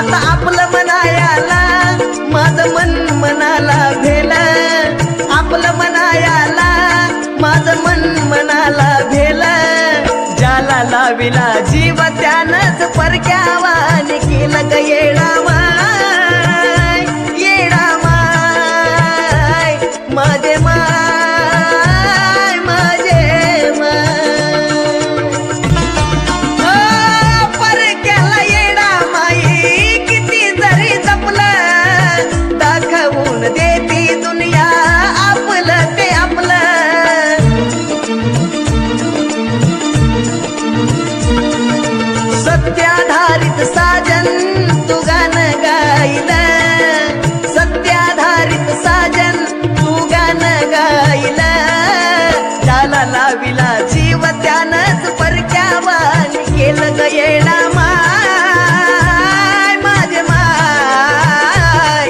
आता आपलं मनायाला माझं मन मनाला भेल, आपलं मनायाला माझं मन मनाला भेल, ज्याला लाविला जीव त्यानंच परक्यावानी केलं ग येडा माय, येडा माय माझे माय, माझे माय परक्याला येडा माई किती जरी जपलं दाखवून देती दुनिया आपलं ते आपलं। सत्याधारित साजन तू गाणं गायलं, सत्याधारित साजन तू गाणं गायलं, ज्याला लाविला